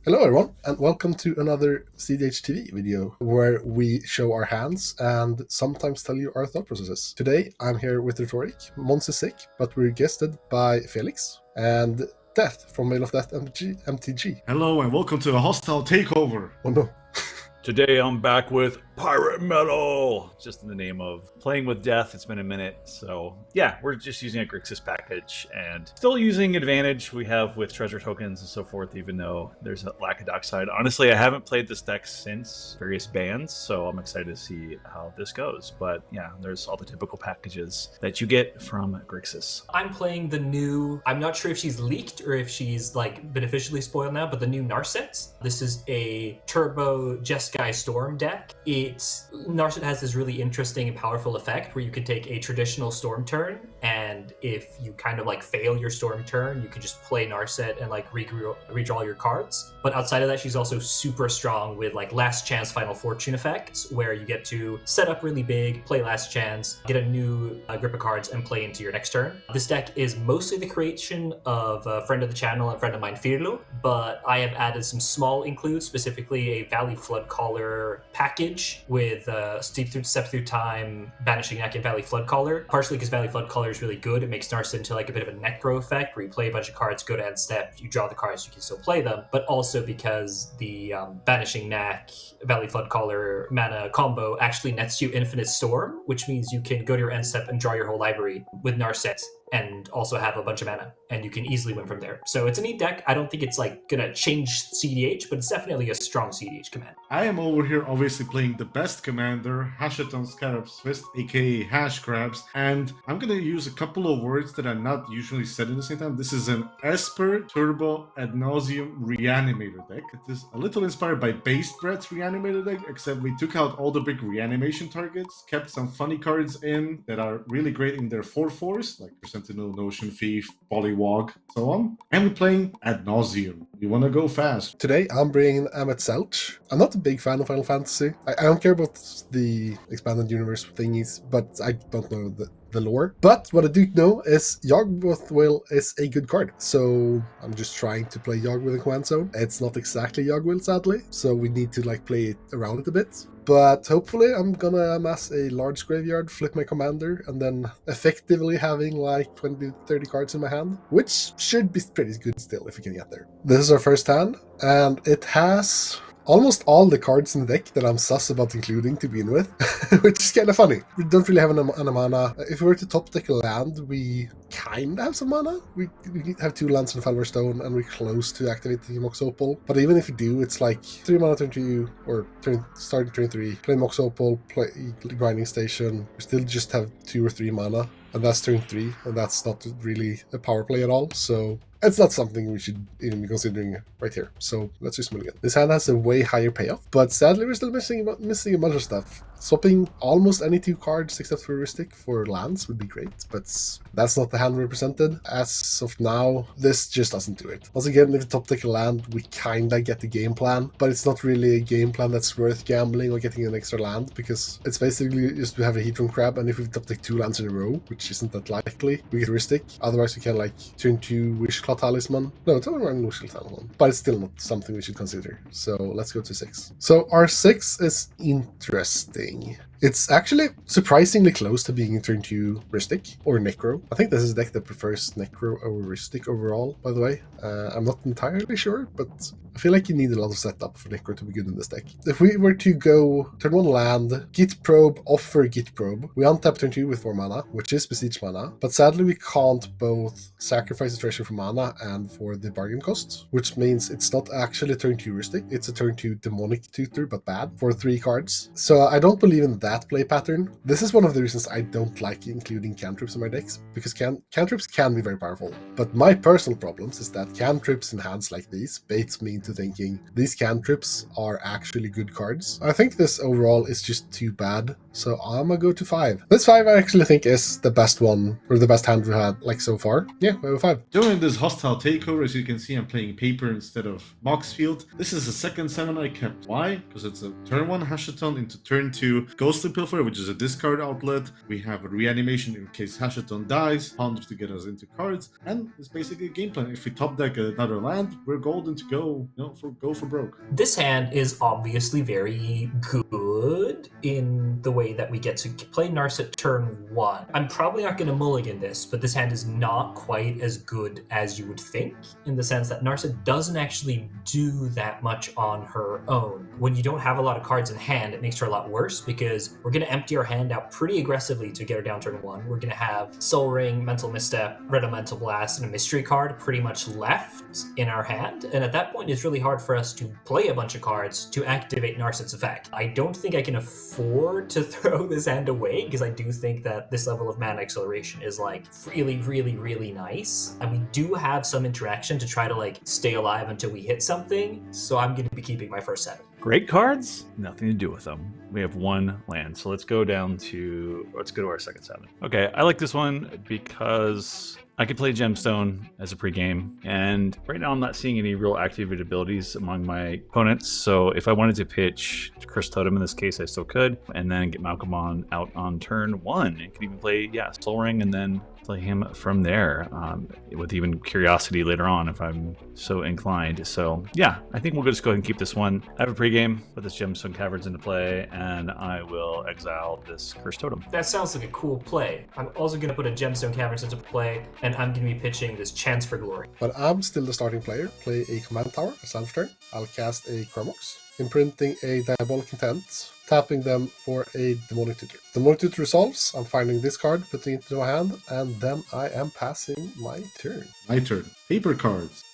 Hello everyone, and welcome to another cEDH TV video where we show our hands and sometimes tell you our thought processes. Today I'm here with Rhetoric. Mons is sick, but we're guested by Felix and Death from Mail of Death MTG. Hello and welcome to a hostile takeover. Oh no. Today I'm back with Pirate Metal, just in the name of playing with death. It's been a minute, so yeah, we're just using a Grixis package and still using advantage we have with treasure tokens and so forth, even though there's a lack of dark side. Honestly, I haven't played this deck since various bans, so I'm excited to see how this goes. But yeah, there's all the typical packages that you get from Grixis. I'm playing the new, I'm not sure if she's leaked or if she's like been officially spoiled now, but the new Narset. This is a turbo Jeskai Storm deck. Narset has this really interesting and powerful effect where you can take a traditional Storm turn, and if you kind of like fail your Storm turn, you can just play Narset and like redraw your cards. But outside of that, she's also super strong with like Last Chance Final Fortune effects, where you get to set up really big, play Last Chance, get a new grip of cards, and play into your next turn. This deck is mostly the creation of a friend of the channel and friend of mine, Firlo, but I have added some small includes, specifically a Valley Flood Caller package with Step Through Time, Banishing Neck, and Valley Flood Caller. Partially because Valley Flood Caller is really good. It makes Narset into like a bit of a necro effect where you play a bunch of cards, go to end step, you draw the cards, you can still play them. But also because the Banishing Neck, Valley Flood Caller mana combo actually nets you Infinite Storm, which means you can go to your end step and draw your whole library with Narset and also have a bunch of mana, and you can easily win from there. So it's a neat deck. I don't think it's like gonna change cEDH, but it's definitely a strong cEDH command. I am over here obviously playing the best commander, Hashaton Scarab's Fist, aka Hash Crabs, and I'm gonna use a couple of words that are not usually said in the same time. This is an Esper Turbo Ad Nauseum Reanimator deck. It is a little inspired by Base Brett's Reanimator deck, except we took out all the big reanimation targets, kept some funny cards in that are really great in their 4/4s, like Sentinel, Notion Thief, Pollywog, so on. And we're playing Ad Nauseum. You want to go fast. Today I'm bringing Emet Selch. I'm not a big fan of Final Fantasy. I don't care about the expanded universe thingies, but I don't know the lore. But what I do know is Yawgmoth Will is a good card. So I'm just trying to play Yawgmoth in Command Zone. It's not exactly Yawgmoth, sadly. So we need to like play it around it a bit. But hopefully I'm gonna amass a large graveyard, flip my commander, and then effectively having like 20-30 cards in my hand, which should be pretty good still if we can get there. This is our first hand, and it has almost all the cards in the deck that I'm sus about including to begin with, which is kind of funny. We don't really have an mana. If we were to top deck a land, we kind of have some mana. We have 2 lands in Falver Stone, and we're close to activating Mox Opal. But even if we do, it's like 3 mana turn 2, or starting turn 3, play Mox Opal, play Grinding Station. We still just have 2 or 3 mana, and that's turn 3, and that's not really a power play at all, so it's not something we should even be considering right here. So let's just Mulligan. This hand has a way higher payoff, but sadly we're still missing a bunch of stuff. Swapping almost any 2 cards except for Heuristic for lands would be great, but that's not the hand represented. As of now, this just doesn't do it. Once again, if we top deck a land, we kinda get the game plan, but it's not really a game plan that's worth gambling or getting an extra land, because it's basically just we have a Heatron Crab, and if we top deck 2 lands in a row, which isn't that likely, we get Heuristic. Otherwise we can like turn 2 Wishclaw Talisman. No, it's not running Wishclaw Talisman, but it's still not something we should consider. So let's go to 6. So our 6 is interesting. It's actually surprisingly close to being turn 2 Rhystic or Necro. I think this is a deck that prefers Necro over Rhystic overall, by the way. I'm not entirely sure, but I feel like you need a lot of setup for Necro to be good in this deck. If we were to go turn 1 land, Git Probe, offer Git Probe, we untap turn 2 with 4 mana, which is Besiege mana, but sadly we can't both sacrifice the treasure for mana and for the bargain cost, which means it's not actually turn 2 Rhystic, it's a turn 2 Demonic Tutor, but bad, for 3 cards. So I don't believe in that play pattern. This is one of the reasons I don't like including cantrips in my decks, because cantrips can be very powerful. But my personal problems is that cantrips in hands like these baits me into thinking these cantrips are actually good cards. I think this overall is just too bad, so I'm gonna go to 5. This 5 I actually think is the best one, or the best hand we had like so far. Yeah, we have a 5. During this hostile takeover, as you can see, I'm playing paper instead of Moxfield. This is the second 7 I kept. Why? Because it's a turn 1 Hashaton into turn 2 Ghost Ghostly Pilfer, which is a discard outlet. We have a reanimation in case Hashaton dies, ponder to get us into cards, and it's basically a game plan. If we top deck another land, we're golden to go, go for broke. This hand is obviously very good in the way that we get to play Narset turn 1. I'm probably not going to mulligan this, but this hand is not quite as good as you would think, in the sense that Narset doesn't actually do that much on her own. When you don't have a lot of cards in hand, it makes her a lot worse, because we're going to empty our hand out pretty aggressively to get her down turn 1. We're going to have Soul Ring, Mental Misstep, Red Elemental Blast, and a Mystery card pretty much left in our hand, and at that point it's really hard for us to play a bunch of cards to activate Narset's effect. I don't think I can afford to throw this hand away, because I do think that this level of mana acceleration is like really, really, really nice, and we do have some interaction to try to like stay alive until we hit something, so I'm going to be keeping my first 7. Great cards, nothing to do with them. We have 1 land, so let's go to our second 7. Okay, I like this one because I could play Gemstone as a pregame, and right now I'm not seeing any real activated abilities among my opponents, so if I wanted to pitch Curse Totem in this case, I still could, and then get Malcolm out on turn 1. I could even play, Soul Ring, and then play him from there, with even Curiosity later on if I'm so inclined. So yeah, I think we'll just go ahead and keep this one. I have a pregame, put this Gemstone Caverns into play, and I will exile this Curse Totem. That sounds like a cool play. I'm also going to put a Gemstone Caverns into play, and I'm going to be pitching this Chance for Glory. But I'm still the starting player. Play a Command Tower, a self turn. I'll cast a Chromox, imprinting a Diabolic Intent, tapping them for a Demonic Tutor. Demonic Tutor resolves, I'm finding this card, putting it into my hand, and then I am passing my turn. My turn. Paper cards.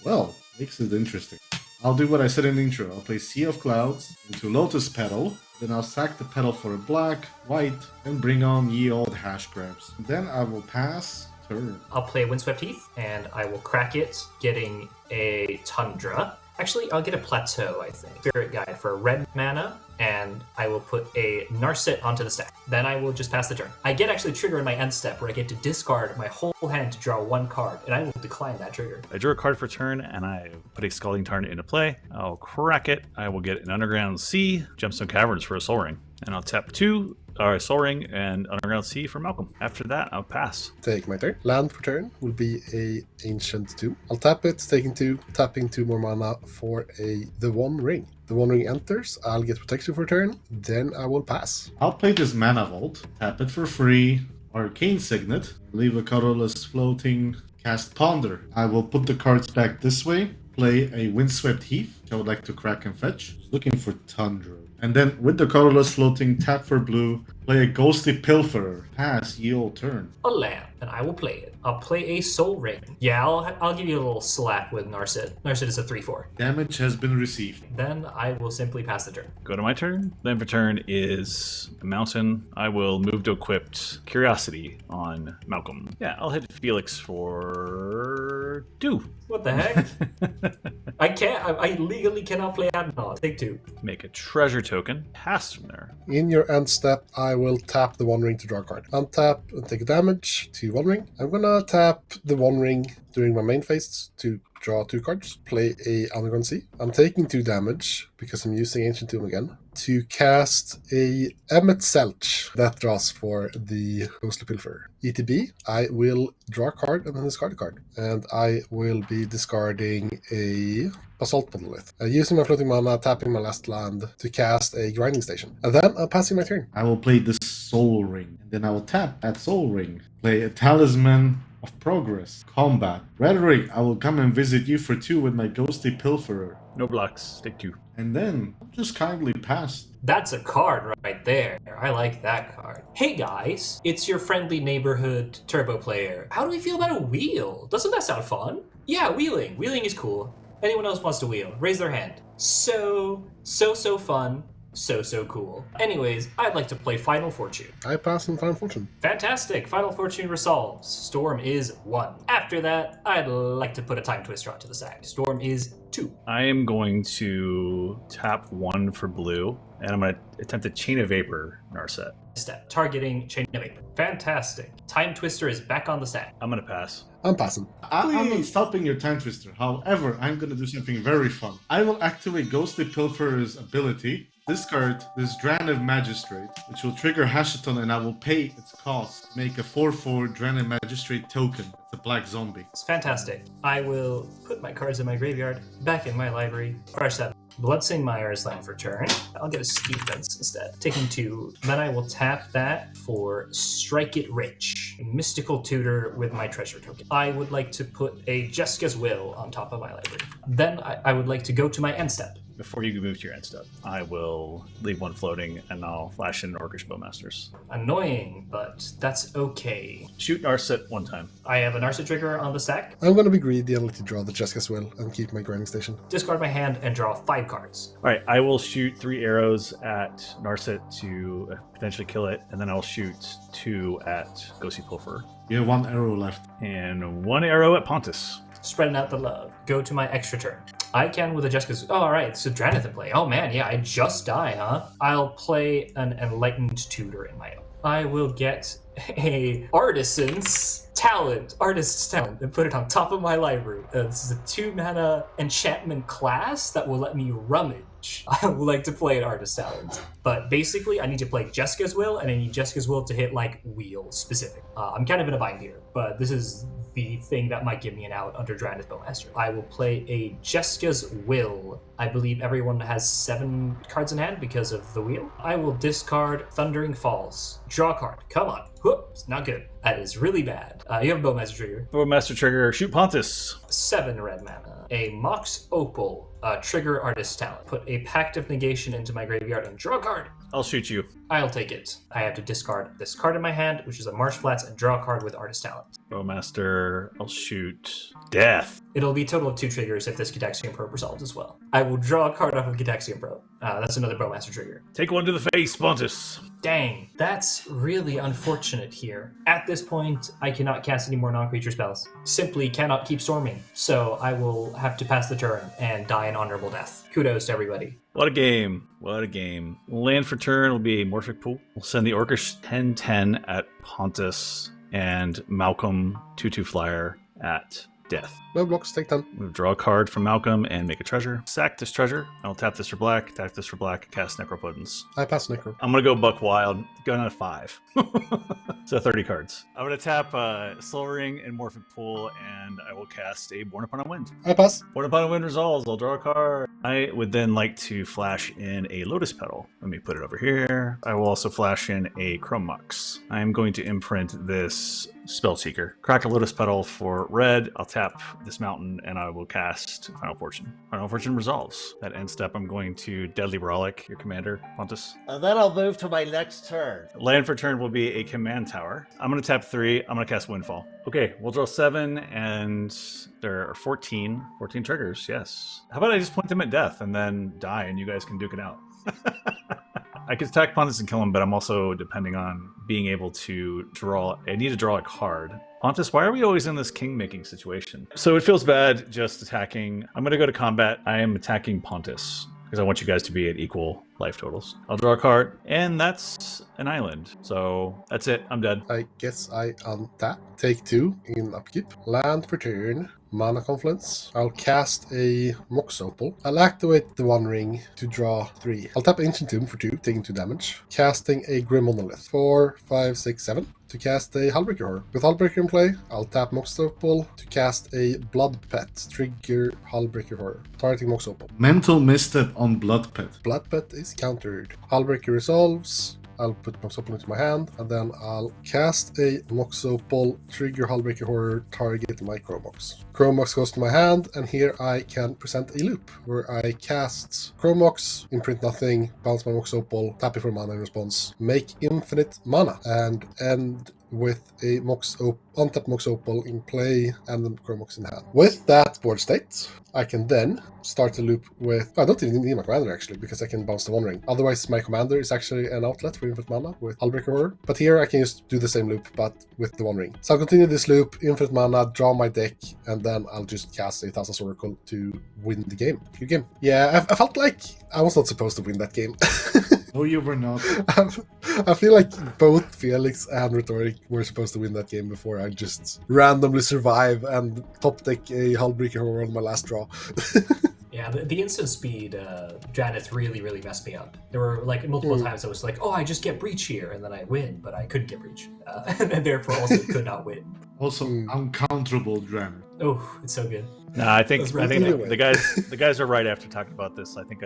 Well, makes it interesting. I'll do what I said in the intro. I'll play Sea of Clouds into Lotus Petal, then I'll sack the petal for a black, white, and bring on ye old hash grabs. Then I will pass turn. I'll play Windswept Heath, and I will crack it, getting a Tundra. Actually, I'll get a Plateau, I think. Spirit Guide for red mana, and I will put a Narset onto the stack. Then I will just pass the turn. I get actually trigger in my end step, where I get to discard my whole hand to draw 1 card, and I will decline that trigger. I drew a card for turn, and I put a Scalding Tarn into play. I'll crack it. I will get an Underground Sea, Gemstone Caverns for a Soul Ring, and I'll tap 2. Soul Ring and Underground Sea for Malcolm. After that, I'll pass. Take my turn. Land for turn will be a Ancient Tomb. I'll tap it, taking 2, tapping 2 more mana for the One Ring. The One Ring enters, I'll get protection for turn, then I will pass. I'll play this Mana Vault, tap it for free, Arcane Signet, leave a colorless floating, cast Ponder. I will put the cards back this way, play a Windswept Heath, which I would like to crack and fetch, looking for Tundra. And then with the colorless floating, tap for blue, play a Ghostly Pilferer, pass ye old turn. A lamp, and I will play it. I'll play a Soul Ring. Yeah, I'll give you a little slap with Narset. Narset is a 3/4. Damage has been received. Then I will simply pass the turn. Go to my turn. Then for turn is a mountain. I will move to equipped Curiosity on Malcolm. Yeah, I'll hit Felix for 2. What the heck? I can't. I legally cannot play Adnod. Take 2. Make a treasure token. Pass from there. In your end step, I will tap the One Ring to draw a card. Untap and take damage to One Ring. I'm gonna tap the One Ring during my main phase to draw 2 cards. Play a Underground Sea. I'm taking 2 damage because I'm using Ancient Tomb again to cast a Emet Selch that draws for the Ghostly Pilferer. ETB, I will draw a card and then discard a card. And I will be discarding a Basalt Monolith. Using my floating mana, tapping my last land to cast a Grinding Station. And then I'm passing my turn. I will play the Soul Ring, and then I will tap that Soul Ring. Play a Talisman of Progress. Combat. Rhetoric, I will come and visit you for 2 with my Ghostly Pilferer. No blocks. Take 2. And then I'll just kindly pass. That's a card right there. I like that card. Hey guys, it's your friendly neighborhood turbo player. How do we feel about a wheel? Doesn't that sound fun? Yeah, wheeling. Wheeling is cool. Anyone else wants to wheel? Raise their hand. So fun. So cool. Anyways, I'd like to play Final Fortune. I pass on Final Fortune. Fantastic. Final Fortune resolves. Storm is 1. After that, I'd like to put a Time Twister onto the side. Storm is 2. I am going to tap 1 for blue, and I'm going to attempt a Chain of Vapor Narset. Step. Targeting Chain of Vapor. Fantastic. Time Twister is back on the stack. I'm going to pass. I'm passing. I'm not stopping your Time Twister. However, I'm going to do something very fun. I will activate Ghostly Pilferer's ability. discard this Dranev Magistrate, which will trigger Hashaton, and I will pay its cost to make a 4/4 Dranev Magistrate token. It's a black zombie. It's fantastic. I will put my cards in my graveyard, back in my library. Fresh that Bloodstained Mire's land for turn. I'll get a Steep Fence instead. Taking 2. Then I will tap that for Strike It Rich, a mystical tutor with my treasure token. I would like to put a Jeska's Will on top of my library. Then I would like to go to my end step. Before you move to your end step, I will leave one floating and I'll flash in Orcish Bowmasters. Annoying, but that's okay. Shoot Narset one time. I have a Narset trigger on the stack. I'm going to be greedy and let you draw the Jeskai Will and keep my grinding station. Discard my hand and draw 5 cards. All right, I will shoot 3 arrows at Narset to potentially kill it, and then I'll shoot 2 at Ghostly Pilfer. You have 1 arrow left. And 1 arrow at Pontus. Spreading out the love. Go to my extra turn. I can with a Jeska's. Oh, all right. So Draneth in play. Oh man, yeah. I just die, huh? I'll play an Enlightened Tutor in my own. I will get a Artisans Talent, Artist's Talent, and put it on top of my library. This is a 2-mana enchantment class that will let me rummage. I would like to play an Artist's Talent. But basically, I need to play Jeska's Will, and I need Jeska's Will to hit, like, wheel specific. I'm kind of in a bind here, but this is the thing that might give me an out under Orcish Bowmaster. I will play a Jeska's Will. I believe everyone has 7 cards in hand because of the wheel. I will discard Thundering Falls. Draw a card. Come on. Whoops, not good. That is really bad. You have a Bowmaster trigger. Bowmaster trigger, shoot Pontus. 7 red mana. A Mox Opal. Trigger Artist's Talent. Put a Pact of Negation into my graveyard and draw a card. I'll shoot you. I'll take it. I have to discard this card in my hand, which is a Marsh Flats, and draw a card with Artist's Talent. Bowmaster, I'll shoot Death. It'll be a total of 2 triggers if this Gitaxian Probe resolves as well. I will draw a card off of Gitaxian Probe. That's another Bowmaster trigger. Take 1 to the face, Pontus. Dang, that's really unfortunate here. At this point, I cannot cast any more non-creature spells. Simply cannot keep storming. So I will have to pass the turn and die an honorable death. Kudos to everybody. What a game. What a game. Land for turn will be a Morphic Pool. We'll send the Orcish 10/10 at Pontus and Malcolm 2/2 flyer at Death. No blocks, take 10. We'll draw a card from Malcolm and make a treasure. Sack this treasure. I'll tap this for black, tap this for black, cast Necropotence. I pass Necro. I'm going to go Buck Wild, going on a 5. So 30 cards. I'm going to tap Soul Ring and Morphic Pool, and I will cast a Born Upon a Wind. I pass. Born Upon a Wind resolves. I'll draw a card. I would then like to flash in a Lotus Petal. Let me put it over here. I will also flash in a Chrome Mox. I'm going to imprint this Spellseeker. Crack a Lotus Petal for red. I'll tap this mountain and I will cast Final Fortune. Final Fortune resolves. That end step, I'm going to Deadly Brawlic, your commander, Pontus. And then I'll move to my next turn. Land for turn will be a command tower. I'm going to tap 3. I'm going to cast Windfall. Okay, we'll draw 7 and there are 14 triggers, yes. How about I just point them at death and then die and you guys can duke it out? I could attack Pontus and kill him, but I'm also depending on being able to draw. I need to draw a card. Pontus, why are we always in this king-making situation? So it feels bad just attacking. I'm going to go to combat. I am attacking Pontus because I want you guys to be at equal life totals. I'll draw a card, and that's an island. So that's it. I'm dead. I guess I untap. Take 2 in upkeep. Land for turn. Mana Confluence. I'll cast a Mox Opal. I'll activate the One Ring to draw 3. I'll tap Ancient Tomb for 2, taking 2 damage. Casting a Grim Monolith. 4, 5, 6, 7. To cast a Hullbreaker Horror. With Hullbreaker in play, I'll tap Mox Opal to cast a Blood Pet. Trigger Hullbreaker Horror. Targeting Mox Opal. Mental misstep on Blood Pet. Blood Pet is countered. Hullbreaker resolves. I'll put Mox Opal into my hand, and then I'll cast a Mox Opal, trigger Hullbreaker Horror, target my Chrome Mox. Chrome Mox goes to my hand, and here I can present a loop, where I cast Chrome Mox, imprint nothing, bounce my Mox Opal, tap it for mana in response, make infinite mana, and end with a untapped Mox Opal in play and the Chrome Mox in hand. With that board state, I can then start the loop with... I don't even need my commander actually, because I can bounce the One Ring. Otherwise, my commander is actually an outlet for infinite mana with Hullbreaker Horror. But here I can just do the same loop, but with the One Ring. So I'll continue this loop, infinite mana, draw my deck, and then I'll just cast a Thassa's Oracle to win the game. Good game. Yeah, I felt like I was not supposed to win that game. No, you were not. I feel like both Felix and Rhetoric were supposed to win that game before I just randomly survive and top deck a Hullbreaker Horror on my last draw. Yeah, the instant speed Janeth really messed me up. There were like multiple times I was like, oh, I just get breach here, and then I win, but I couldn't get breach, and therefore also could not win. Also, uncounterable Dran. Oh, it's so good. No, I think That's really good. the guys are right after talking about this. I think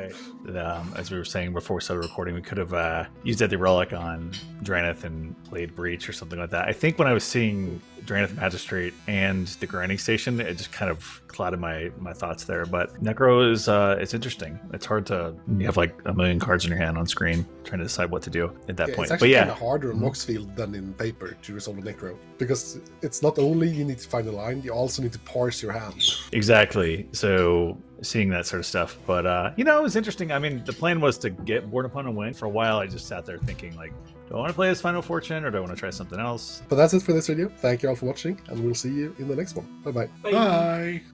as we were saying before we started recording, we could have used the relic on Draneth and played Breach or something like that. I think when I was seeing Draneth Magistrate and the grinding station, it just kind of clouded my thoughts there. But Necro is it's interesting. It's hard to you have like a million cards in your hand on screen trying to decide what to do at that point. It's actually but kind of harder on Moxfield than in paper to resolve a Necro, because it's not only you need to find a line, you also need to parse your hand. Exactly. So seeing that sort of stuff. But it was interesting. I mean, the plan was to get Born Upon a Win. For a while, I just sat there thinking, like, do I want to play as Final Fortune or do I want to try something else? But that's it for this video. Thank you all for watching, and we'll see you in the next one. Bye-bye. Bye.